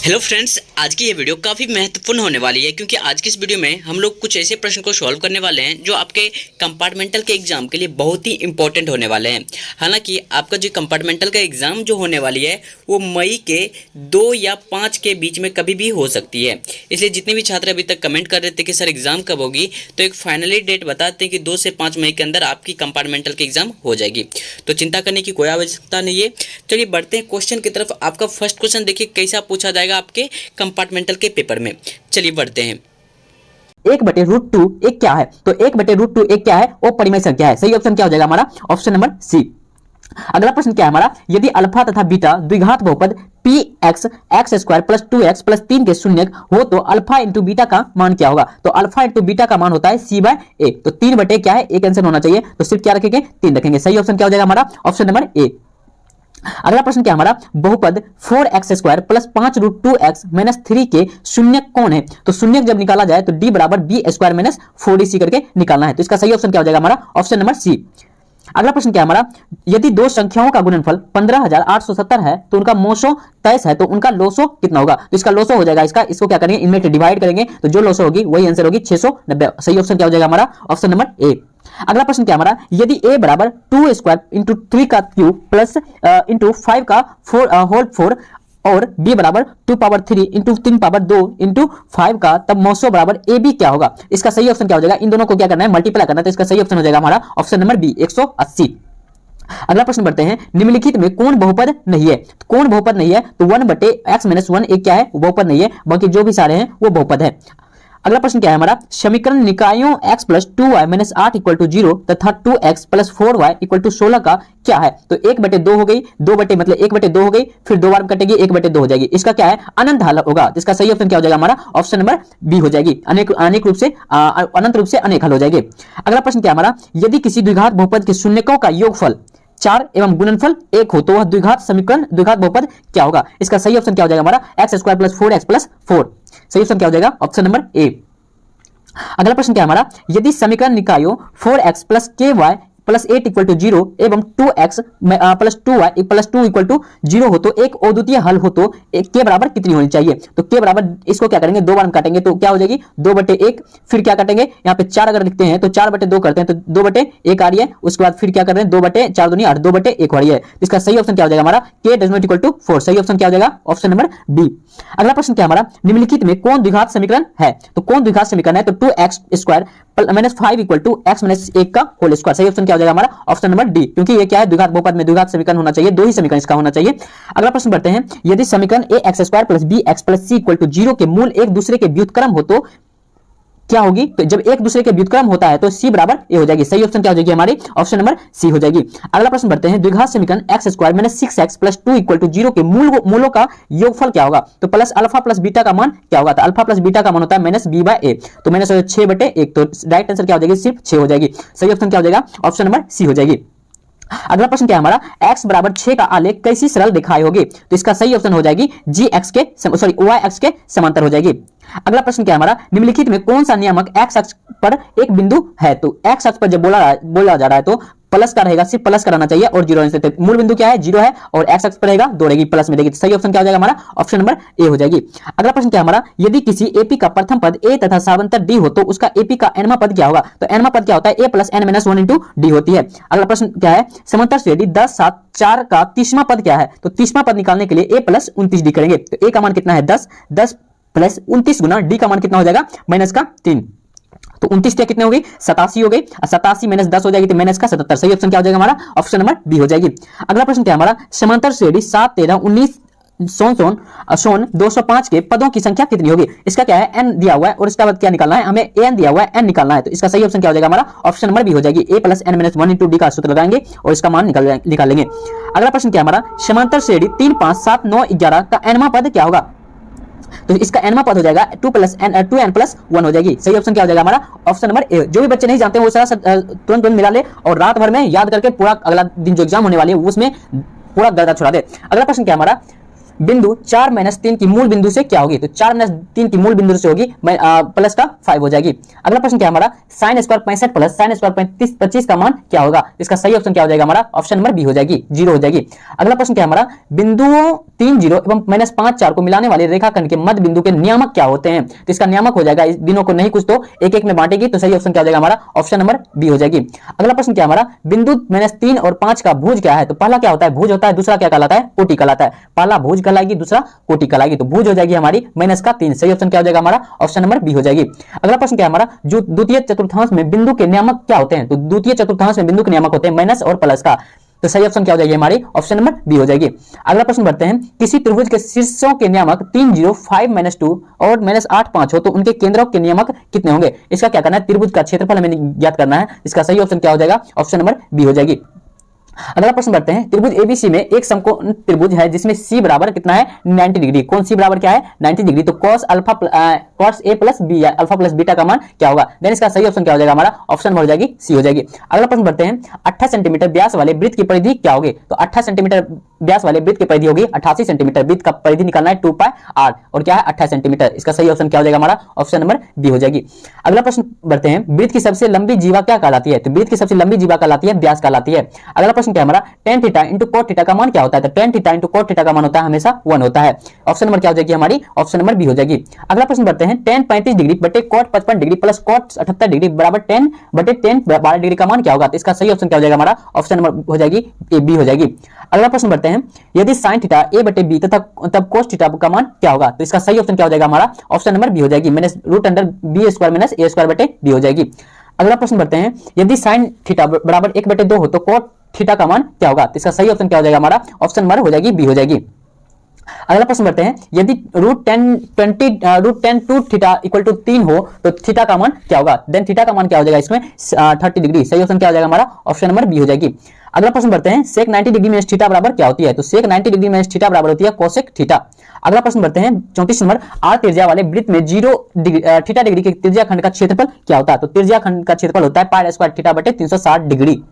Hello friends, आज की ये वीडियो काफ़ी महत्वपूर्ण होने वाली है क्योंकि आज की इस वीडियो में हम लोग कुछ ऐसे प्रश्न को सॉल्व करने वाले हैं जो आपके कंपार्टमेंटल के एग्जाम के लिए बहुत ही इंपॉर्टेंट होने वाले हैं। हालांकि आपका जो कंपार्टमेंटल का एग्ज़ाम जो होने वाली है वो मई के 2 या 5 के बीच में कभी भी हो सकती है। इसलिए जितने भी छात्र अभी तक कमेंट कर रहे थे कि सर एग्ज़ाम कब होगी, तो एक फाइनली डेट बताते हैं कि 2 से 5 मई के अंदर आपकी कंपार्टमेंटल के एग्ज़ाम हो जाएगी। तो चिंता करने की कोई आवश्यकता नहीं है। चलिए बढ़ते हैं क्वेश्चन की तरफ। आपका फर्स्ट क्वेश्चन देखिए कैसा पूछा जाएगा आपके कंपार्टमेंटल के पेपर में। चलिए बढ़ते हैं। 1/√2 एक क्या है? तो 1/√2 एक क्या है? वो परिमेय संख्या है। सही ऑप्शन क्या हो जाएगा हमारा? Option number C. अगला प्रश्न क्या है हमारा? यदि अल्फा तथा बीटा द्विघात बहुपद px x² + 2x + 3 के शून्यक हो तो अल्फा इंटू बीटा का मान क्या होगा? तो अल्फा इंटू बीटा का मान होता है c/a। तो 3 बटे क्या है? एक आंसर होना चाहिए, तो सिर्फ क्या रखेंगे? 3 रखेंगे। सही ऑप्शन क्या हो जाएगा हमारा? Option number A. अगला प्रश्न क्या हमारा? बहुपद 4x² + 5√2x - 3 के शून्यक कौन है? तो शून्यक जब निकाला जाए तो d = b² - 4dc करके निकालना है। तो इसका सही ऑप्शन क्या हो जाएगा हमारा? Option number C. अगला प्रश्न क्या हमारा? यदि दो संख्याओं का गुणनफल 15,870 है तो उनका मोसो 23 है तो उनका लोसो कितना होगा? तो इसका लोसो हो जाएगा इसको क्या करेंगे? इनमें डिवाइड करेंगे तो जो लोसो होगी वही आंसर होगी 690। सही ऑप्शन क्या हो जाएगा हमारा? Option number A. अगला प्रश्न क्या हमारा? यदि a = 2² × 3 का क्यूब प्लस इंटू 5 का होल 4 और b = 2⁴ इंटू 3⁻2 इंटू 5 का, तब मौसो बराबर ab क्या होगा? इसका सही ऑप्शन क्या हो जाएगा? इन दोनों को क्या करना है? मल्टीप्लाई करना है। तो इसका सही ऑप्शन हो जाएगा हमारा ऑप्शन नंबर बी 180। अगला प्रश्न बढ़ते हैं। निम्नलिखित में कौन बहुपद नहीं है? तो कौन बहुपद नहीं है? तो 1/x-1 एक क्या है? बहुपद नहीं है, बाकी जो भी सारे हैं वो बहुपद है। अगला प्रश्न क्या है हमारा? समीकरण निकायों x + 2y - 8 = 0 तथा 2x + 4y = 16 का क्या है? तो 1/2 हो गई, 2 बटे मतलब 1/2 हो गई, फिर 2 बार कटेगी, 1/2 हो जाएगी। इसका क्या है? अनंत हल होगा। इसका सही ऑप्शन क्या हो जाएगा हमारा? ऑप्शन नंबर बी हो जाएगी। अनेक रूप से अनंत रूप से अनेक हल हो जाएंगे। अगला प्रश्न क्या है हमारा? यदि किसी द्विघात बहुपद के शून्यकों का योगफल 4 एवं गुणनफल 1 हो तो वह द्विघात समीकरण द्विघात बहुपद क्या होगा? इसका सही ऑप्शन क्या हो जाएगा हमारा? x² + 4x + 4। सही ऑप्शन क्या हो जाएगा? Option number A. अगला प्रश्न क्या है हमारा? यदि समीकरण निकायों 4x + ky + 8 = 0 एवं 2x + 2y + 2 = 0 हो तो एक अद्वितीय हल हो तो k बराबर कितनी होनी चाहिए? तो k बराबर, इसको क्या करेंगे? 2 बार में काटेंगे तो क्या हो जाएगी? 2/1। फिर क्या काटेंगे? यहाँ पे 4 अगर लिखते हैं तो 4/2 करते हैं तो 2/1 आ रही है। उसके बाद फिर क्या कर रहे हैं? 2/4 दूनी 8, 2/1 हो रही है। इसका सही ऑप्शन क्या हो जाएगा हमारा? k = 4। सही ऑप्शन क्या हो जाएगा? Option number B. अगला प्रश्न क्या हमारा? निम्नलिखित में कौन द्विघात समीकरण है? तो कौन द्विघात समीकरण है? तो 2x² - 5 = x - 1 का होल स्क्वायर। सही ऑप्शन क्या हो जाएगा हमारा? ऑप्शन नंबर डी, क्योंकि ये क्या है? द्विघात बहुपद में द्विघात समीकरण होना चाहिए, 2 ही समीकरण इसका होना चाहिए। अगला प्रश्न बढ़ते हैं। यदि समीकरण ax² + bx + c = 0 के मूल एक दूसरे के व्युत्क्रम हो तो क्या होगी? तो जब एक दूसरे के व्युत्क्रम होता है तो c = a हो जाएगी। सही ऑप्शन क्या हो जाएगी हमारी? ऑप्शन नंबर सी हो जाएगी। अगला प्रश्न बढ़ते हैं। द्विघात समीकरण x² - 6x + 2 = 0 के मूलों का योगफल क्या होगा? तो प्लस अल्फा प्लस बीटा का मान क्या होगा? तो अल्फा प्लस बीटा का मान होता है -b/a। तो -6/1, तो डायरेक्ट आंसर क्या हो जाएगी? सिर्फ 6 हो जाएगी। सही ऑप्शन क्या हो जाएगा? ऑप्शन नंबर सी हो जाएगी। अगला प्रश्न क्या है हमारा? x = 6 का आलेख कैसी सरल रेखाएं होगी? तो इसका सही ऑप्शन हो जाएगी y एक्स के समांतर हो जाएगी। अगला प्रश्न क्या है हमारा? निम्नलिखित में कौन सा नियामक x अक्ष पर एक बिंदु है? तो x अक्ष पर जब बोला जा रहा है तो प्लस का रहेगा, सिर्फ प्लस कराना चाहिए और 0 से मूल बिंदु क्या है? 0 है और x अक्ष पर रहेगा 2 रहेगी, प्लस में देगी। तो सही ऑप्शन क्या हो जाएगा हमारा? ऑप्शन नंबर ए हो जाएगी। अगला प्रश्न क्या है हमारा? यदि किसी AP का प्रथम पद a तथा सावंतर d हो तो उसका AP का nवां पद क्या होगा? तो nवां पद क्या होता है? a + n - 1 * d होती है। अगला प्रश्न क्या है? समांतर श्रेणी 10, 7, 4 का 30वां पद क्या है? तो 30वां पद निकालने के लिए a + 29d करेंगे। तो a का मान कितना है? 10, 10 + 29 गुना d का मान कितना हो जाएगा? -3। तो 29 क्या कितने हो गई? 87 हो गई। 87 - 10 हो जाएगी तो -77। सही ऑप्शन क्या हो जाएगा हमारा? ऑप्शन नंबर बी हो जाएगी। अगला प्रश्न क्या है हमारा? समांतर श्रेणी 7, 13, 19 सोन 205 के पदों की संख्या कितनी होगी? इसका क्या है? n दिया हुआ है और इसका बाद क्या निकालना है? हमें an दिया हुआ है, n निकालना है। तो इसका सही ऑप्शन क्या हो जाएगा हमारा? ऑप्शन नंबर बी हो जाएगी। a + n - 1 * d का सूत्र लगाएंगे और इसका मान निकाल लेंगे। अगला प्रश्न क्या है हमारा? समांतर श्रेणी 3, 5, 7, 9, 11 का nवां पद क्या होगा? तो इसका nवां पद हो जाएगा 2n + 1 हो जाएगी। सही ऑप्शन क्या हो जाएगा हमारा? Option number A. जो भी बच्चे नहीं जानते हैं वो सारा तुरंत मिला ले और रात भर में याद करके पूरा अगला दिन जो एग्जाम होने वाली है उसमें पूरा गर्दा छुड़ा दे। अगला प्रश्न क्या हमारा? बिंदु 4 माइनस 3 की मूल बिंदु से क्या होगी, तो 4 माइनस 3 की मूल बिंदु से होगी प्लस का 5 हो जाएगी। अगला प्रश्न क्या है हमारा, sine square 65 plus sine square 25 का मान क्या होगा, इसका सही ऑप्शन क्या हो जाएगा हमारा, ऑप्शन नंबर बी हो जाएगी, 0 हो जाएगी। अगला प्रश्न क्या है हमारा, बिंदुओं 3 0 एवं -5 4 को मिलाने वाले रेखाखंड के मध्य बिंदु के नियामक क्या होते हैं, तो इसका नियामक हो जाएगा, इस दिनों को नहीं कुछ तो एक एक में बांटेगी, तो सही ऑप्शन क्या हो जाएगा हमारा, ऑप्शन नंबर बी हो जाएगी। अगला प्रश्न क्या है हमारा, बिंदु -3 और 5 का भुज क्या है, तो पहला क्या होता है, भुज होता है, दूसरा क्या कहलाता है, कोटि कहलाता है। पहला भुज कहलाएगी, दूसरा कोटि कहलाएगी, तो भुज हो जाएगी हमारी -3, सही ऑप्शन क्या हो जाएगा हमारा, ऑप्शन नंबर बी हो जाएगी। अगला प्रश्न क्या है हमारा, जो द्वितीय चतुर्थांश में बिंदु के नियामक क्या होते हैं, तो द्वितीय चतुर्थांश में बिंदु के नियामक होते हैं माइनस और प्लस का, तो सही ऑप्शन क्या हो जाएगी हमारी, ऑप्शन नंबर बी हो जाएगी। अगला प्रश्न बढ़ते हैं, किसी त्रिभुज के शीर्षों के नियामक 3 0 5 -2 और -8 5 हो तो उनके केंद्रों के नियामक कितने होंगे, इसका क्या करना है, त्रिभुज का क्षेत्रफल हमें ज्ञात करना है, इसका सही ऑप्शन क्या हो जाएगा, ऑप्शन नंबर बी हो जाएगी। अगला प्रश्न बढ़ते हैं, त्रिभुज एबीसी में एक समकोण त्रिभुज है जिसमें सी बराबर कितना है, 90 डिग्री, कौन सी बराबर क्या है, 90 डिग्री, तो cos A plus B alpha plus beta का मान क्या होगा, देन इसका सही ऑप्शन क्या हो जाएगा हमारा, ऑप्शन नंबर हो जाएगी सी हो जाएगी। अगला प्रश्न बढ़ते हैं, 28 सेंटीमीटर व्यास वाले वृत्त की परिधि क्या होगी, तो 28 सेंटीमीटर व्यास वाले वृत्त की परिधि होगी 88 सेंटीमीटर, वृत्त का परिधि निकालना है 2 पाई r और क्या है 28 सेंटीमीटर, इसका सही ऑप्शन क्या हो जाएगा हमारा, ऑप्शन नंबर बी हो जाएगी। अगला प्रश्न बढ़ते हैं, वृत्त की सबसे लंबी जीवा क्या कहलाती है, तो वृत्त की सबसे लंबी जीवा कहलाती है व्यास कहलाती है। अगला प्रश्न क्या है हमारा, tan theta into cot theta का मान क्या होता है, तो tan theta into cot theta का मान होता है हमेशा 1 होता है, ऑप्शन नंबर क्या हो जाएगी हमारी, ऑप्शन नंबर बी हो जाएगी। अगला प्रश्न बढ़ते हैं, tan 35 डिग्री बटे cot 55 degree plus cot 78 degree बराबर tan बटे tan 12 डिग्री का मान क्या होगा, तो इसका सही ऑप्शन क्या हो जाएगा हमारा, ऑप्शन नंबर हो जाएगी ए बी हो जाएगी। अगला प्रश्न बढ़ते हैं, यदि sin थीटा a बटे b तथा तब cos थीटा का मान क्या होगा, तो इसका सही ऑप्शन क्या हो जाएगा हमारा, ऑप्शन नंबर बी हो जाएगी, minus root under B square minus A square बटे बी हो जाएगी। अगला प्रश्न बढ़ते हैं, यदि sin थीटा बराबर 1 बटे 2 हो तो cot थीटा का मान क्या होगा, तो इसका सही ऑप्शन क्या हो जाएगा हमारा, ऑप्शन नंबर हो जाएगी बी हो जाएगी। अगला प्रश्न बढ़ते हैं, यदि root ten two theta equal to 3 हो तो थीटा का मान क्या होगा, देन थीटा का मान क्या हो जाएगा इसमें 30 डिग्री, सही ऑप्शन क्या हो जाएगा हमारा, ऑप्शन नंबर बी हो जाएगी। अगला प्रश्न बढ़ते हैं, सेक 90 डिग्री माइनस थीटा बराबर क्या होती है, तो सेक 90 डिग्री माइनस थीटा बराबर होती है कोसेक थीटा। अगला प्रश्न बढ़ते हैं, 34 नंबर, आर त्रिज्या वाले वृत्त में 0 थीटा डिग्री के त्रिज्या खंड का क्षेत्रफल क्या होता है, तो त्रिज्या खंड का क्षेत्रफल होता है पाई स्क्वायर थीटा बटे 360 डिग्री,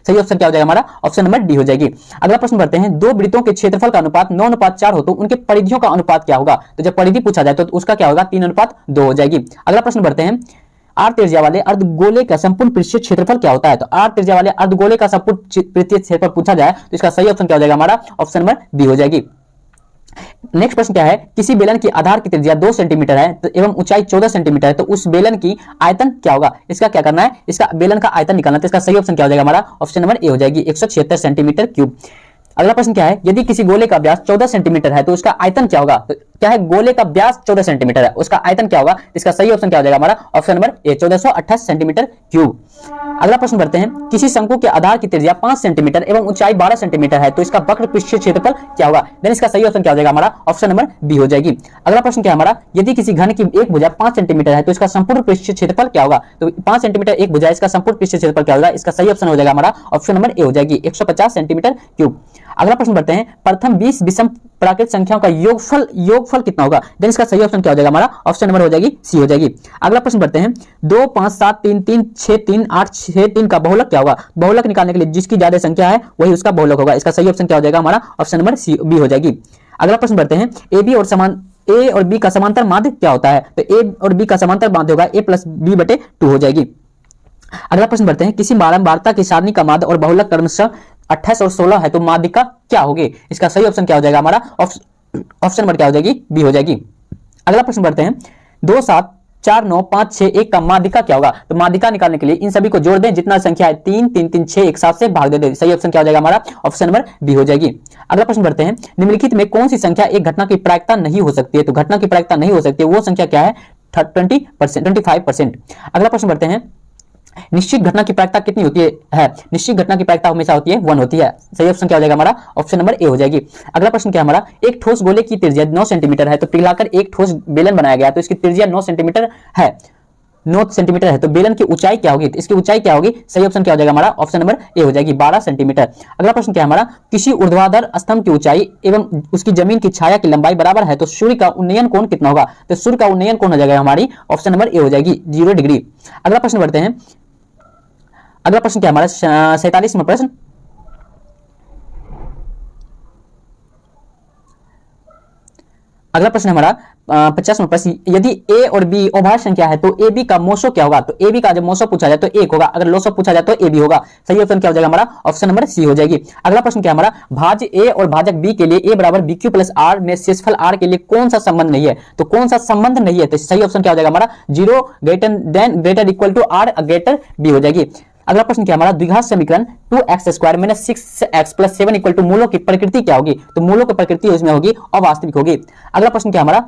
सही ऑप्शन क्या हो जाएगा हमारा, ऑप्शन नंबर डी हो जाएगी। अगला प्रश्न बढ़ते हैं, दो वृत्तों के क्षेत्रफल का अनुपात 9:4 हो तो उनके परिधियों का अनुपात क्या होगा, तो जब परिधि पूछा जाए तो उसका क्या होगा, 3:2 हो जाएगी। अगला प्रश्न बढ़ते हैं, आर त्रिज्या वाले अर्धगोले का संपूर्ण पृष्ठीय क्षेत्रफल क्या होता है, तो आर त्रिज्या वाले अर्धगोले का संपूर्ण पृष्ठीय क्षेत्रफल पूछा जाए तो इसका सही ऑप्शन क्या हो जाएगा हमारा, ऑप्शन नंबर बी हो जाएगी। नेक्स्ट प्रश्न क्या है, किसी बेलन की आधार की त्रिज्या 2 सेंटीमीटर है तो एवं ऊंचाई 14 सेंटीमीटर है तो उस बेलन की आयतन क्या होगा, इसका क्या करना है, इसका बेलन का आयतन निकालना है, तो इसका सही ऑप्शन क्या हो जाएगा हमारा, ऑप्शन नंबर ए हो जाएगी, 176 सेंटीमीटर क्यूब। अगला प्रश्न क्या है, यदि किसी गोले का व्यास 14 सेंटीमीटर है तो उसका आयतन क्या होगा, तो क्या है, गोले का व्यास 14 सेंटीमीटर है, उसका आयतन क्या होगा, इसका सही ऑप्शन क्या हो जाएगा हमारा, option number A 1428 centimetre cube. अगला प्रश्न बढ़ते हैं, किसी शंकु के आधार की त्रिज्या 5 सेंटीमीटर एवं ऊंचाई 12 सेंटीमीटर है तो इसका वक्र पृष्ठीय क्षेत्रफल क्या होगा, देन इसका सही ऑप्शन क्या हो जाएगा हमारा, ऑप्शन नंबर बी हो जाएगी। अगला प्रश्न क्या है हमारा, यदि किसी घन की एक भुजा 5 सेंटीमीटर है तो इसका संपूर्ण पृष्ठीय क्षेत्रफल क्या होगा, तो 5 सेंटीमीटर एक भुजा, इसका संपूर्ण पृष्ठीय क्षेत्रफल क्या होगा, इसका सही ऑप्शन हो जाएगा हमारा, ऑप्शन नंबर ए हो जाएगी, 150 सेंटीमीटर क्यूब। अगला प्रश्न बढ़ते हैं, प्रथम 20 विषम प्राकृतिक संख्याओं का योगफल कितना होगा, देन इसका सही ऑप्शन क्या हो जाएगा हमारा, ऑप्शन नंबर हो जाएगी सी हो जाएगी। अगला प्रश्न बढ़ते हैं, 2 5 7 3 3 6 3 8 6 3 का बहुलक क्या होगा, बहुलक निकालने के लिए जिसकी ज्यादा संख्या है वही उसका बहुलक होगा, इसका सही ऑप्शन क्या हो जाएगा हमारा, ऑप्शन नंबर सी बी हो जाएगी। अगला प्रश्न बढ़ते हैं, ए और बी का समांतर माध्य क्या होता है, तो ए और बी का समांतर माध्य होगा a प्लस बी बटे 2 हो जाएगी। अगला प्रश्न बढ़ते हैं, किसी बारंबारता की सारणी का माध्य और बहुलक क्रमशः 28 और 16 है तो माध्यिका क्या होगी, इसका सही ऑप्शन क्या हो जाएगा हमारा, ऑप्शन नंबर क्या हो जाएगी, बी हो जाएगी। अगला प्रश्न बढ़ते हैं, 2 7 4 9 5 6 1 का माध्यिका क्या होगा, तो माध्यिका निकालने के लिए इन सभी को जोड़ दें, जितना संख्या है 3 3 3 6 एक साथ से भाग दे दें, सही ऑप्शन क्या हो जाएगा हमारा, ऑप्शन नंबर बी हो जाएगी। अगला प्रश्न बढ़ते हैं, निम्नलिखित में कौन सी संख्या एक घटना की प्रायिकता नहीं हो सकती है, तो घटना की प्रायिकता नहीं हो सकती है वो संख्या क्या है, 25%। अगला प्रश्न बढ़ते हैं, निश्चित घटना की प्रायिकता कितनी होती है, निश्चित घटना की प्रायिकता हमेशा होती है 1 होती है, सही ऑप्शन क्या हो जाएगा हमारा, ऑप्शन नंबर ए हो जाएगी। अगला प्रश्न क्या हमारा, एक ठोस गोले की त्रिज्या 9 सेंटीमीटर है तो पिघलाकर एक ठोस बेलन बनाया गया तो इसकी त्रिज्या 9 सेंटीमीटर है, 9 सेंटीमीटर है तो बेलन की ऊंचाई क्या होगी, तो इसकी ऊंचाई क्या होगी, सही ऑप्शन क्या हो जाएगा हमारा, ऑप्शन नंबर ए हो जाएगी, 12 सेंटीमीटर। अगला प्रश्न क्या है हमारा, किसी ऊर्ध्वाधर स्तंभ की ऊंचाई एवं उसकी जमीन की छाया की लंबाई बराबर है तो सूर्य का उन्नयन कोण कितना होगा, तो सूर्य का उन्नयन कोण हो जाएगा हमारी, ऑप्शन नंबर ए हो जाएगी, 0 डिग्री। अगला प्रश्न बढ़ते हैं, अगला प्रश्न क्या हमारा, 47वां प्रश्न, अगला प्रश्न हमारा 50वां प्रश्न, यदि ए और बी अभाज्य संख्या है तो ए बी का मोसो क्या होगा? तो ए बी का जब मोसो पूछा जाए तो 1 होगा, अगर लोसो पूछा जाए तो ए बी होगा। सही ऑप्शन क्या हो जाएगा हमारा? ऑप्शन नंबर सी हो जाएगी। अगला प्रश्न क्या हमारा, भाज्य ए और भाजक बी के लिए ए बराबर बी क्यू प्लस आर में शेषफल आर के लिए कौन सा संबंध नहीं है? तो कौन सा संबंध नहीं है? तो सही ऑप्शन क्या हो जाएगा हमारा? 0 greater equal to R greater B हो जाएगी। अगला प्रश्न क्या हमारा, द्विघात समीकरण 2x square minus 6x plus 7 equal to मूलों की प्रकृति क्या होगी? तो मूलों की प्रकृति उसमें होगी अवास्तविक होगी। अगला प्रश्न क्या हमारा,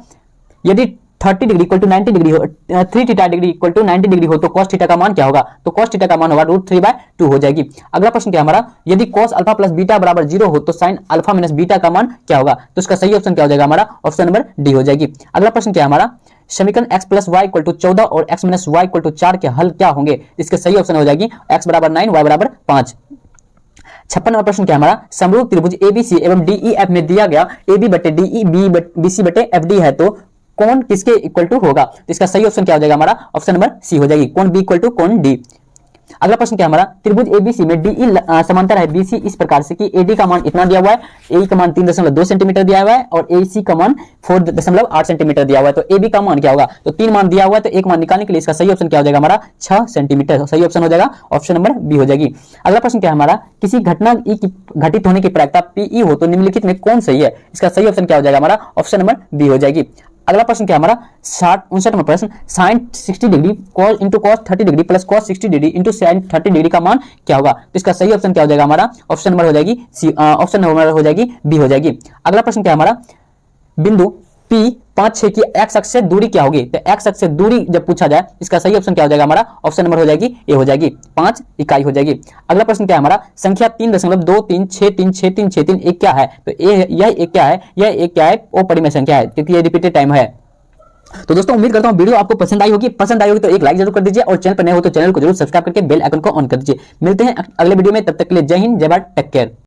यदि 30 डिग्री इक्वल टू 90 डिग्री हो, 3 theta degree equal to 90 degree हो तो cos थीटा का मान क्या होगा? तो cos थीटा का मान होगा √3/2 हो जाएगी। अगला प्रश्न क्या हमारा, यदि cos अल्फा प्लस बीटा बराबर 0 हो तो sin अल्फा माइनस बीटा का मान क्या होगा? तो इसका सही ऑप्शन क्या हो जाएगा हमारा? ऑप्शन नंबर डी हो जाएगी। अगला प्रश्न क्या हमारा, समीकरण x plus y equal to 14 और x minus y equal to 4 के हल क्या होंगे? इसके सही ऑप्शन हो जाएगी x बराबर 9 y बराबर 5। 56वां प्रश्न क्या हमारा, समरूप त्रिभुज एबीसी एवं डीईएफ में दिया गया AB बटे DE BC बटे FD है तो कौन किसके इक्वल टू होगा? तो इसका सही ऑप्शन क्या हो जाएगा हमारा? ऑप्शन नंबर सी हो जाएगी, कौन बी इक्वल टू कौन डी। अगला प्रश्न क्या हमारा, त्रिभुज एबीसी में डीई समांतर है बीसी इस प्रकार से कि एडी का मान इतना दिया हुआ है, ए का मान 3.2 सेंटीमीटर दिया हुआ है और एसी का मान 4.8 सेंटीमीटर दिया हुआ है। तो एबी का मान क्या होगा? तो 3 मान दिया हुआ है तो एक मान निकालने के लिए इसका सही ऑप्शन क्या हो जाएगा हमारा? 6 सेंटीमीटर। सही ऑप्शन हो जाएगा ऑप्शन नंबर बी हो जाएगी। अगला प्रश्न क्या है हमारा, किसी घटना ई की घटित होने की प्रायिकता पीई हो तो निम्नलिखित में कौन सही है? इसका सही ऑप्शन क्या हो जाएगा हमारा? ऑप्शन नंबर बी हो जाएगी। अगला प्रश्न क्या हमारा 59वां प्रश्न, sin 60 degree cos into cos 30 degree plus cos 60 degree into sin 30 degree का मान क्या होगा? तो इसका सही ऑप्शन क्या हो जाएगा हमारा? ऑप्शन नंबर हो जाएगी सी, ऑप्शन नंबर हो जाएगी बी हो जाएगी। अगला प्रश्न क्या हमारा, बिंदु P 5 6 की x अक्ष से दूरी क्या होगी? तो x अक्ष से दूरी जब पूछा जाए इसका सही ऑप्शन क्या हो जाएगा हमारा? ऑप्शन नंबर हो जाएगी ए हो जाएगी, 5 इकाई हो जाएगी। अगला प्रश्न क्या है हमारा, संख्या 3.23636363 एक क्या है? तो यह एक क्या है? यह एक क्या है? अपरिमेय संख्या है क्योंकि ये रिपीटेड टाइम है। तो दोस्तों उम्मीद करता हूं वीडियो आपको पसंद आई होगी तो एक लाइक जरूर कर दीजिए और चैनल पर नए हो तो चैनल को जरूर सब्सक्राइब करके बेल आइकन को ऑन कर दीजिए। मिलते हैं अगले वीडियो में, तब तक के लिए जय हिंद जय भारत, टेक केयर।